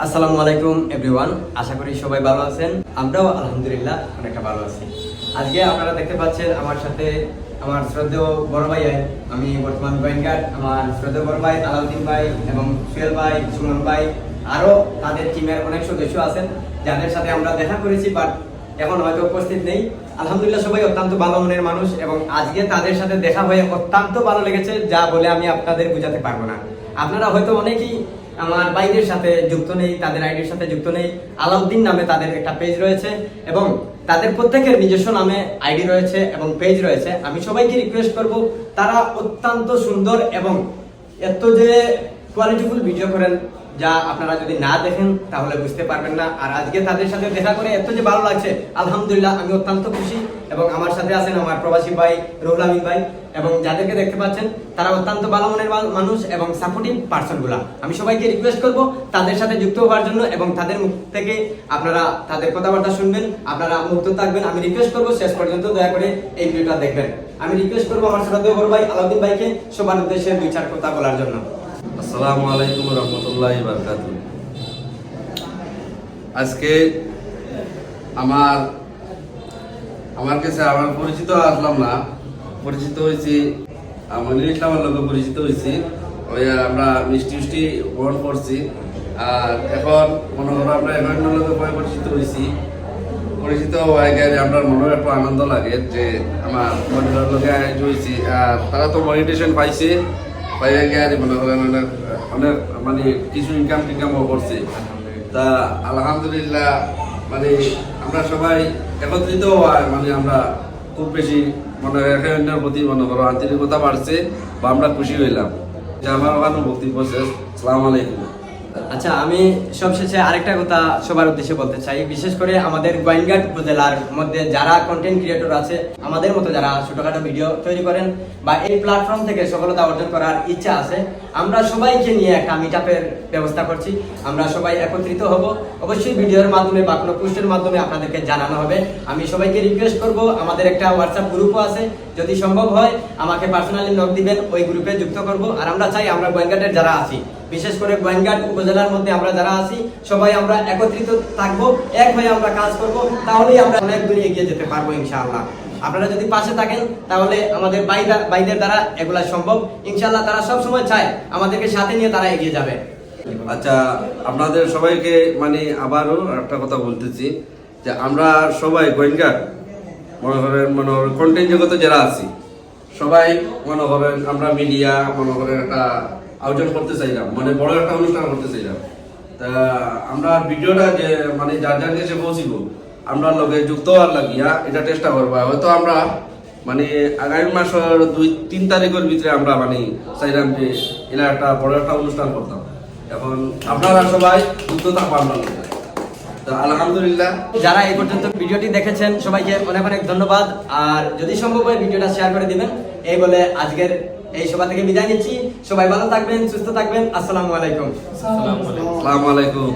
আসসালামু আলাইকুম এভরিওয়ান, আশা করি সবাই ভালো আছেন। আমরাও আলহামদুলিল্লাহ অনেকটা ভালো আছি। আজকে আপনারা দেখতে পাচ্ছেন আমার সাথে আমার শ্রদ্ধেয় বড় ভাই, আমি বর্তমান গোয়েন গার্ড, আমার শ্রদ্ধেয় বড় ভাই আলাউদ্দিন ভাই এবং সুয়েল ভাই, সুমন ভাই, আরও তাদের টিমের অনেক সদস্য আছেন যাদের সাথে আমরা দেখা করেছি, বাট এখন হয়তো উপস্থিত নেই। আলহামদুলিল্লাহ সবাই অত্যন্ত ভালো মনের মানুষ এবং আজকে তাদের সাথে দেখা হয়ে অত্যন্ত ভালো লেগেছে, যা বলে আমি আপনাদের বোঝাতে পারবো না। আপনারা হয়তো অনেকেই আমার ভাইদের সাথে যুক্ত নেই, তাদের আইডির সাথে যুক্ত নেই। আলাউদ্দিন নামে তাদের একটা পেজ রয়েছে এবং তাদের প্রত্যেকের নিজস্ব নামে আইডি রয়েছে এবং পেজ রয়েছে। আমি সবাইকে রিকোয়েস্ট করব, তারা অত্যন্ত সুন্দর এবং এত যে কোয়ালিটিফুল ভিডিও করেন, যা আপনারা যদি না দেখেন তাহলে বুঝতে পারবেন না। আর আজকে তাদের সাথে দেখা করে এত যে ভালো লাগছে, আলহামদুলিল্লাহ আমি অত্যন্ত খুশি। এবং আমার সাথে আছেন আমার প্রবাসী ভাই রুহুল আমিন ভাই, এবং যাদেরকে দেখতে পাচ্ছেন তারা অত্যন্ত ভালো মনের মানুষ এবং সাপোর্টিভ পার্সনগুলা। আমি সবাইকে রিকোয়েস্ট করব তাদের সাথে যুক্ত হওয়ার জন্য এবং তাদের মুখ থেকে আপনারা তাদের কথাবার্তা শুনবেন, আপনারা মুক্ত থাকবেন। আমি রিকোয়েস্ট করব শেষ পর্যন্ত দয়া করে এই ভিডিওটা দেখবেন। আমি রিকোয়েস্ট করব আমার শ্রদ্ধেয় বড় ভাই আলাউদ্দিন ভাইকে সবার উদ্দেশ্যে দুই চার কথা বলার জন্য। আসসালামু আলাইকুম রহমতুল্লাহি বারাকাতুহু। আজকে আমার কাছে আমার পরিচিত আসলাম না, পরিচিত হয়েছি মনির ইসলামের লোক পরিচিত হয়েছি। ওই আমরা মিষ্টি গ্রহণ করছি। আর এখন মনে করো আমরা এখন লোকের পরিচিত হয়েছি। পরিচিত হয়ে গেলে আমরা মনের একটু আনন্দ লাগে যে আমার মনিরের লোকে হয়েছি। আর তারা তো মনিটেশন পাইছে, পাইয়া গিয়ে মনে করেন অনেক মানে কিছু ইনকামও করছে। তা আলহামদুলিল্লাহ মানে আমরা সবাই একত্রিত হয়, মানে আমরা খুব বেশি মনে একের প্রতি মনে করো আন্তরিকতা বাড়ছে বা আমরা খুশি হইলাম। যে আমার ওখানে বক্তব্য শেষ। আসসালামু আলাইকুম। আচ্ছা, আমি সবশেষে আরেকটা কথা সবার উদ্দেশ্যে বলতে চাই। বিশেষ করে আমাদের গোয়েনঘাট উপজেলার মধ্যে যারা কন্টেন্ট ক্রিয়েটর আছে, আমাদের মতো যারা ছোটখাটো ভিডিও তৈরি করেন বা এই প্ল্যাটফর্ম থেকে সফলতা অর্জন করার ইচ্ছা আছে, আমরা সবাইকে নিয়ে একটা মিটআপের ব্যবস্থা করছি। আমরা সবাই একত্রিত হব, অবশ্যই ভিডিওর মাধ্যমে বা কোনো পোস্টের মাধ্যমে আপনাদেরকে জানানো হবে। আমি সবাইকে রিকোয়েস্ট করব, আমাদের একটা হোয়াটসঅ্যাপ গ্রুপও আছে, যদি সম্ভব হয় আমাকে পার্সোনালি নক দিবেন, ওই গ্রুপে যুক্ত করব। আর আমরা চাই আমরা গোয়েনঘাটের যারা আছি, বিশেষ করে গোয়েনঘাট উপজেলার মধ্যে আমরা যারা আছি সবাই আমরা একত্রিত থাকবো, এক হয়ে আমরা কাজ করব, তাহলেই আমরা অনেক দূরে এগিয়ে যেতে পারবো ইনশাআল্লাহ। আপনারা যদি পাশে থাকেন তাহলে আমাদের ভাইদের দ্বারা এগুলা সম্ভব ইনশাআল্লাহ। তারা সব সময় চায় আমাদেরকে সাথে নিয়ে তারা এগিয়ে যাবে। আচ্ছা, আপনাদের সবাইকে মানে আবারও একটা কথা বলতেছি যে আমরা সবাই গোয়েনঘাট মনে করেন কন্টেন্ট জগতে যারা আছি সবাই মনে করেন আমরা মিডিয়া মনে করেন একটা আয়োজন করতে চাইলাম, মানে বড় একটা অনুষ্ঠান করতে চাইলাম। তা আমরা ভিডিওটা যে মানে যার যার কাছে পৌঁছিব আমরা লোকে যুক্ত হওয়ার লাগিয়া এটা চেষ্টা করবো। হয়তো আমরা মানে আগামী মাসের 2-3 তারিখের ভিতরে আমরা মানে চাইলাম যে এরা একটা বড় একটা অনুষ্ঠান করতাম। এখন আপনারা সবাই যুক্ত থাকবেন আমরা লোকে। তো আলহামদুলিল্লাহ, যারা এই পর্যন্ত ভিডিওটি দেখেছেন সবাইকে অনেক অনেক ধন্যবাদ। আর যদি সম্ভব হয় ভিডিওটা শেয়ার করে দিবেন। এই বলে আজকের এই সভা থেকে বিদায় নিচ্ছি। সবাই ভালো থাকবেন, সুস্থ থাকবেন। আসসালামু আলাইকুম। আসসালামু আলাইকুম।